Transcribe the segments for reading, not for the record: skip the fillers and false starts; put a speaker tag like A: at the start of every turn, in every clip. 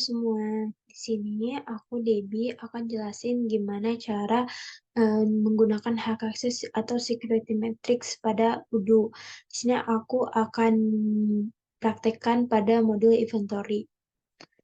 A: semua, di sini aku Debbie akan jelasin gimana cara menggunakan hak akses atau security matrix pada Udo. Di sini aku akan praktekkan pada modul inventory.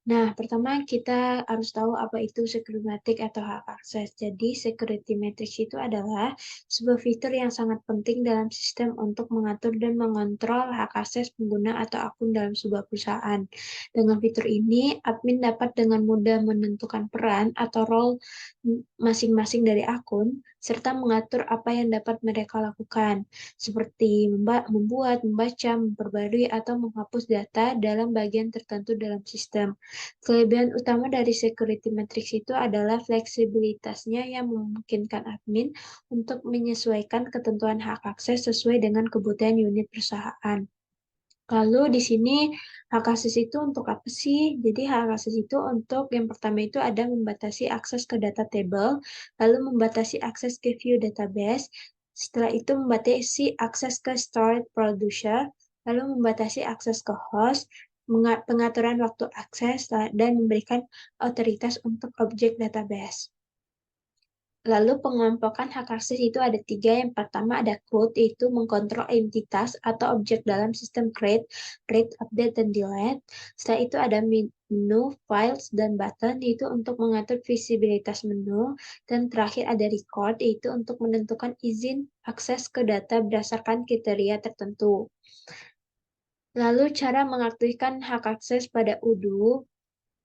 A: Nah, pertama kita harus tahu apa itu security matrix atau hak akses. Jadi, security matrix itu adalah sebuah fitur yang sangat penting dalam sistem untuk mengatur dan mengontrol hak akses pengguna atau akun dalam sebuah perusahaan. Dengan fitur ini, admin dapat dengan mudah menentukan peran atau role masing-masing dari akun, serta mengatur apa yang dapat mereka lakukan, seperti membuat, membaca, memperbarui, atau menghapus data dalam bagian tertentu dalam sistem. Kelebihan utama dari security matrix itu adalah fleksibilitasnya yang memungkinkan admin untuk menyesuaikan ketentuan hak akses sesuai dengan kebutuhan unit perusahaan. Lalu di sini hak akses itu untuk apa sih? Jadi hak akses itu untuk yang pertama itu ada membatasi akses ke data table, lalu membatasi akses ke view database, setelah itu membatasi akses ke storage producer, lalu membatasi akses ke host, pengaturan waktu akses, dan memberikan otoritas untuk objek database. Lalu pengelompokan hak akses itu ada tiga. Yang pertama ada CRUD, yaitu mengkontrol entitas atau objek dalam sistem create, read, update, dan delete. Setelah itu ada menu, files, dan button, yaitu untuk mengatur visibilitas menu. Dan terakhir ada record, yaitu untuk menentukan izin akses ke data berdasarkan kriteria tertentu. Lalu cara mengaktifkan hak akses pada Udo,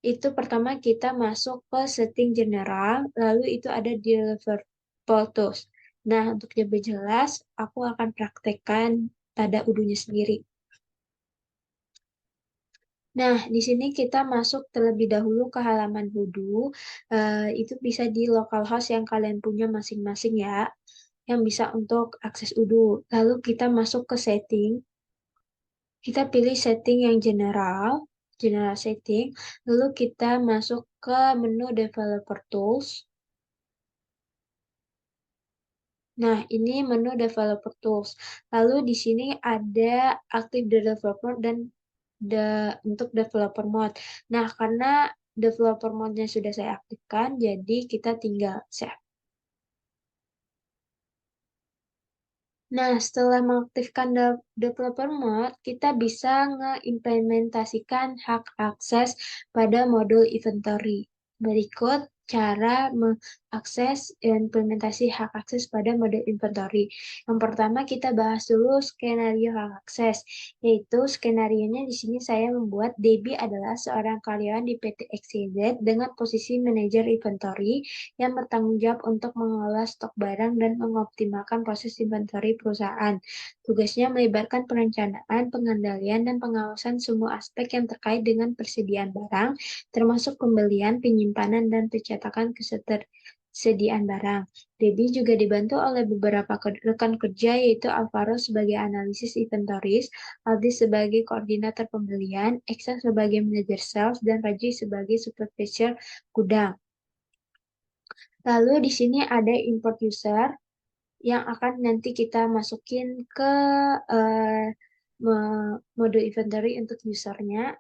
A: itu pertama kita masuk ke setting general, lalu itu ada deliverable tools. Nah, untuk lebih jelas, aku akan praktekkan pada Udo-nya sendiri. Nah, di sini kita masuk terlebih dahulu ke halaman Udo. Itu bisa di localhost yang kalian punya masing-masing ya, yang bisa untuk akses Udo. Lalu kita masuk ke setting. Kita pilih setting yang general setting, lalu kita masuk ke menu developer tools. Nah, ini menu developer tools. Lalu di sini ada active developer dan untuk developer mode. Nah, karena developer mode-nya sudah saya aktifkan, jadi kita tinggal save. Nah, setelah mengaktifkan developer mode, kita bisa ngeimplementasikan hak akses pada modul inventory. Berikut cara mengakses implementasi hak akses pada modul inventory. Yang pertama, kita bahas dulu skenario hak akses, yaitu skenario-nya di sini saya membuat Debbie adalah seorang karyawan di PT XYZ dengan posisi manajer inventory yang bertanggung jawab untuk mengelola stok barang dan mengoptimalkan proses inventory perusahaan. Tugasnya melibatkan perencanaan, pengendalian, dan pengawasan semua aspek yang terkait dengan persediaan barang, termasuk pembelian, penyimpanan, dan pencetakan ketersediaan barang. Debbie juga dibantu oleh beberapa rekan kerja, yaitu Alvaro sebagai analisis inventories, Aldi sebagai koordinator pembelian, Eksa sebagai manajer sales, dan Raji sebagai supervisor gudang. Lalu di sini ada import user yang akan nanti kita masukin ke uh, mode inventory untuk usernya.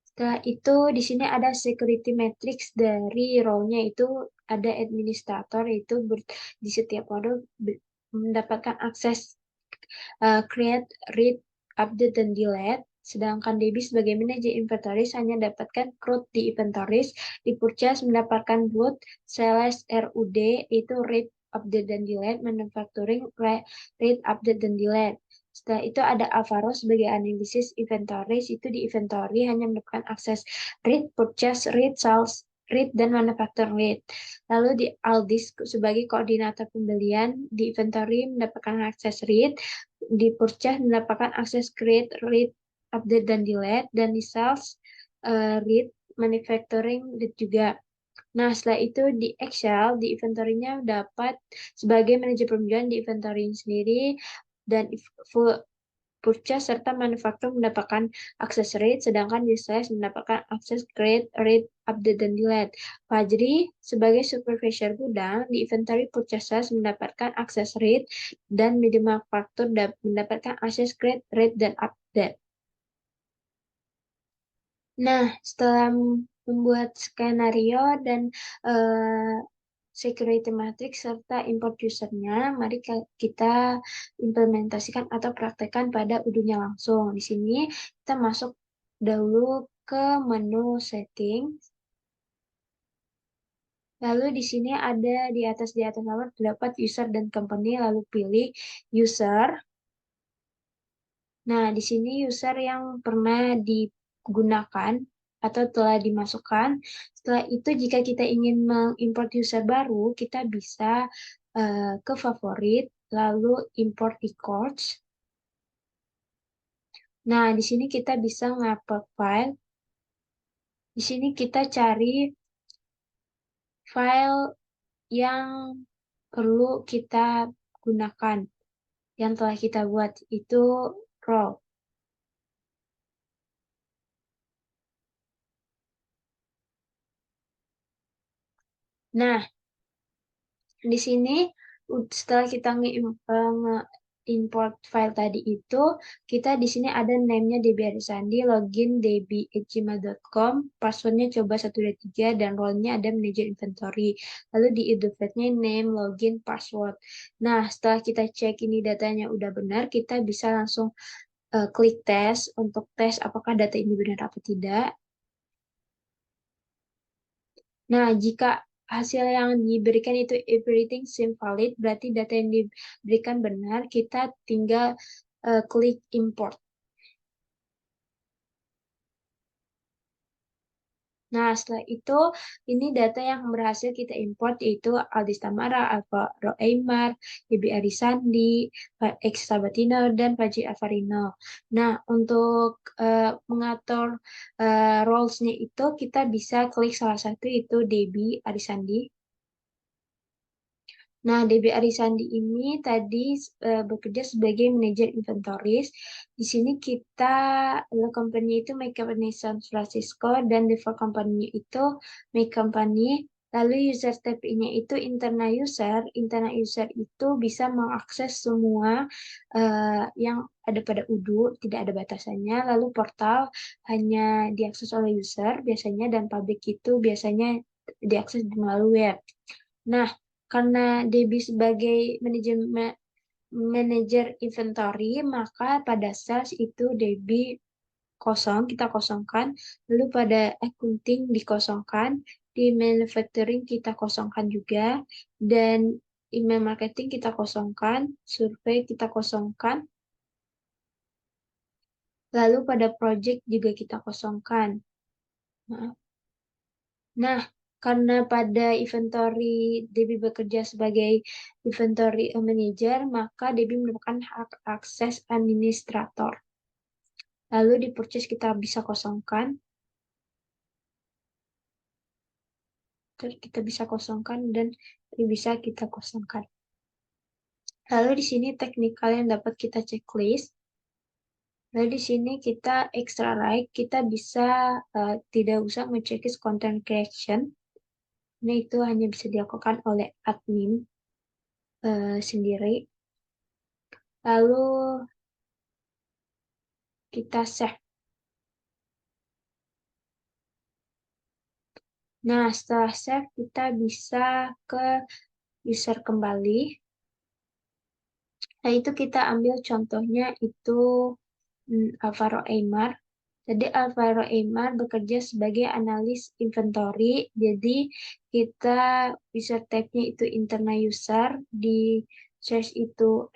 A: Setelah itu di sini ada security matrix dari role-nya, itu ada administrator, itu di setiap mode mendapatkan akses create, read, update, dan delete. Sedangkan Debbie sebagai manajer inventories hanya dapatkan CRUD di inventories, di purchase mendapatkan root /RUD, itu read, update, dan delete, manufacturing, read, update, dan delete. Setelah itu ada Alvaro sebagai analisis inventories, itu di inventory hanya mendapatkan akses read, purchase, read, sales, read, dan manufacturing read. Lalu di Aldis sebagai koordinator pembelian, di inventory mendapatkan akses read, di purchase mendapatkan akses create, read, update, dan delete, dan di sales read, manufacturing read juga. Nah, setelah itu di Excel, di inventory-nya dapat sebagai manajer pembelian di inventory sendiri, dan purchase serta manufaktur mendapatkan akses read, sedangkan di sales mendapatkan akses create, read, update, dan delete. Fajri sebagai supervisor gudang di inventory purchase sales mendapatkan akses read, dan media manufaktur mendapatkan akses create, read, dan update. Nah, setelah membuat skenario dan eh, security matrix serta import usernya, mari kita implementasikan atau praktekkan pada udunya langsung. Di sini kita masuk dahulu ke menu setting. Lalu di sini ada di atas nomor terdapat user dan company, lalu pilih user. Nah, di sini user yang pernah digunakan atau telah dimasukkan. Setelah itu, jika kita ingin mengimport user baru, kita bisa ke favorit, lalu import records. Nah, di sini kita bisa ngupload file. Di sini kita cari file yang perlu kita gunakan, yang telah kita buat itu raw. Nah, di sini setelah kita nge-import file tadi itu, kita di sini ada name-nya Debbie Arisandi, login debbie@gmail.com, passwordnya coba 123, dan role-nya ada manager inventory. Lalu di edufet-nya name, login, password. Nah, setelah kita cek ini datanya udah benar, kita bisa langsung klik tes untuk tes apakah data ini benar atau tidak. Nah, jika hasil yang diberikan itu everything seem valid, berarti data yang diberikan benar, kita tinggal klik import. Nah, setelah itu, ini data yang berhasil kita import yaitu Aldis Tamara, Alvaro Aymar, Ibi Arisandi, Pak X Sabatino, dan Fajri Avarino. Nah, untuk mengatur roles-nya itu, kita bisa klik salah satu itu Debbie Arisandi. Nah, DB Arisandi ini tadi bekerja sebagai manajer inventories. Di sini kita, company itu My Company San Francisco, dan default company itu My Company. Lalu user TP-nya itu internal user. Internal user itu bisa mengakses semua yang ada pada UDU, tidak ada batasannya. Lalu portal hanya diakses oleh user biasanya, dan public itu biasanya diakses melalui web. Nah, karena Debbie sebagai manajer inventory, maka pada sales itu Debbie kosong, kita kosongkan. Lalu pada accounting dikosongkan, di manufacturing kita kosongkan juga, dan email marketing kita kosongkan, survei kita kosongkan, lalu pada project juga kita kosongkan. Maaf. Nah, karena pada inventory Debbie bekerja sebagai inventory manager, maka Debbie merupakan hak akses administrator. Lalu di purchase kita bisa kosongkan, terus kita bisa kosongkan, dan bisa kita kosongkan. Lalu di sini teknikal yang dapat kita checklist. Lalu di sini kita extra like, kita bisa tidak usah checklist content creation. Nah, itu hanya bisa dilakukan oleh admin sendiri. Lalu kita save. Nah, setelah save, kita bisa ke user kembali. Nah, itu kita ambil contohnya itu Alvaro Aymar. Jadi Alvaro Aymar bekerja sebagai analis inventory. Jadi kita user type-nya itu internal user. Di search itu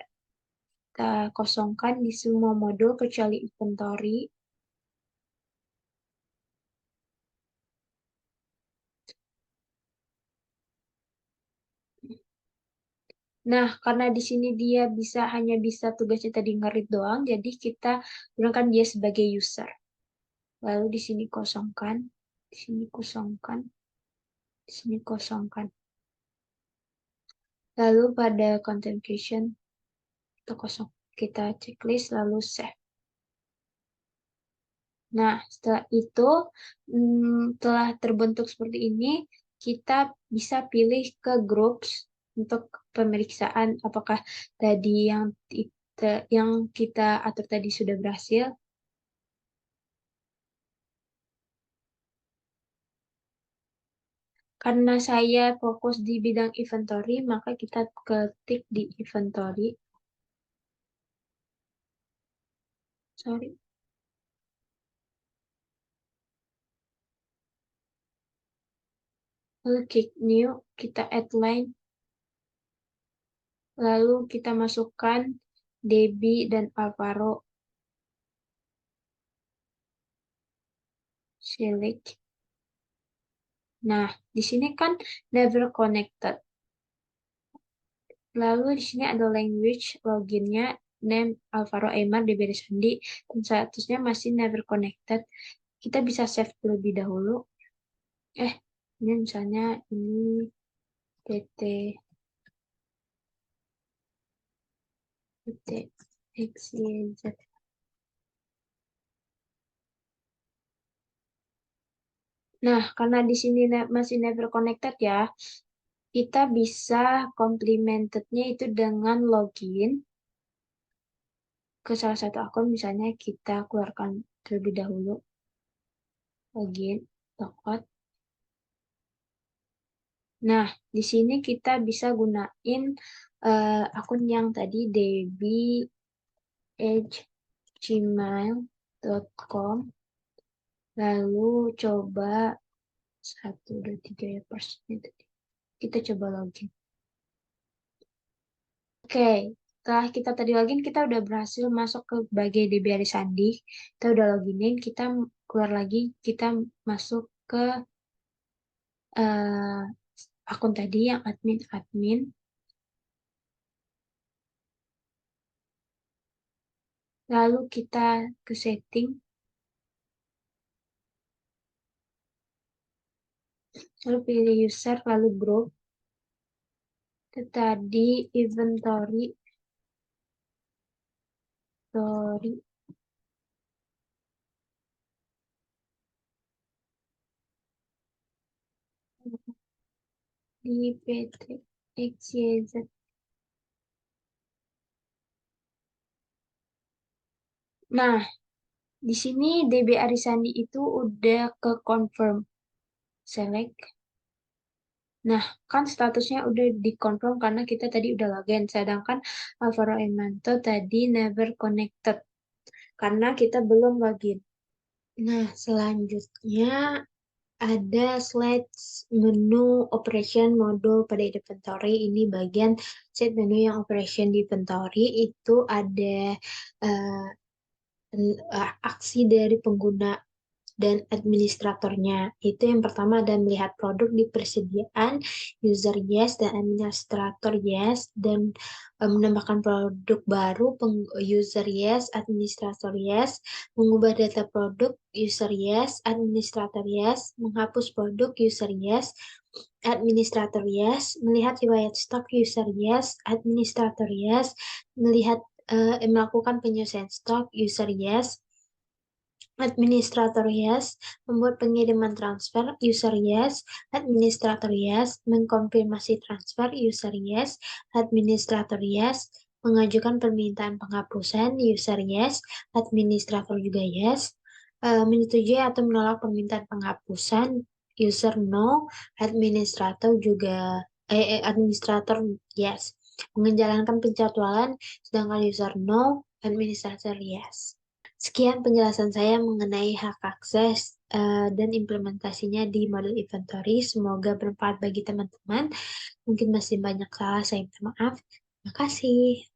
A: kita kosongkan di semua modul kecuali inventory. Nah, karena di sini dia hanya bisa tugasnya tadi ngerit doang, jadi kita gunakan dia sebagai user. Lalu di sini kosongkan, di sini kosongkan, di sini kosongkan. Lalu pada content creation kita kosong, kita checklist lalu save. Nah, setelah itu telah terbentuk seperti ini, kita bisa pilih ke groups untuk pemeriksaan apakah tadi yang kita atur tadi sudah berhasil. Karena saya fokus di bidang inventory, maka kita ketik di inventory. Sorry. Lalu klik new, kita add line. Lalu kita masukkan Debbie dan Alvaro. Select. Nah, di sini kan never connected. Lalu di sini ada language, loginnya, name Alvaro Aymar di Sandi, dan statusnya masih never connected. Kita bisa save terlebih dahulu. Ini misalnya ini PT XYZ. Nah, karena di sini masih never connected ya, kita bisa complemented-nya itu dengan login ke salah satu akun, misalnya kita keluarkan terlebih dahulu login, logout. Nah, di sini kita bisa gunain akun yang tadi debbie@gmail.com. Lalu coba 1, 2, 3 ya passwordnya tadi. Kita coba login. Oke, setelah kita tadi login, kita udah berhasil masuk ke bagian DB Arisandi. Kita udah loginin, kita keluar lagi, kita masuk ke eh, akun tadi yang admin. Lalu kita ke setting, lalu pilih user, lalu group. Itu tadi inventory, sorry, di PT XYZ. Nah, di sini DB Arisandi itu udah ke confirm. Select. Nah, kan statusnya udah dikonfirm karena kita tadi udah login. Sedangkan Alvaro Emanto tadi never connected karena kita belum login. Nah, selanjutnya ada slide menu operation modul pada inventory. Ini bagian set menu yang operation di inventory itu ada eh, aksi dari pengguna dan administratornya. Itu yang pertama ada melihat produk di persediaan, user yes, dan administrator yes, dan menambahkan produk baru, user yes, administrator yes, mengubah data produk, user yes, administrator yes, menghapus produk, user yes, administrator yes, melihat riwayat stok, user yes, administrator yes, melihat melakukan penyelesaian stok, user yes, administrator yes, membuat pengiriman transfer, user yes, administrator yes, mengkonfirmasi transfer, user yes, administrator yes, mengajukan permintaan penghapusan, user yes, administrator juga yes, menyetujui atau menolak permintaan penghapusan, user no, administrator juga administrator yes, menjalankan penjadwalan, sedangkan user no, administrator yes. Sekian penjelasan saya mengenai hak akses dan implementasinya di model inventory. Semoga bermanfaat bagi teman-teman. Mungkin masih banyak salah, saya minta maaf. Terima kasih.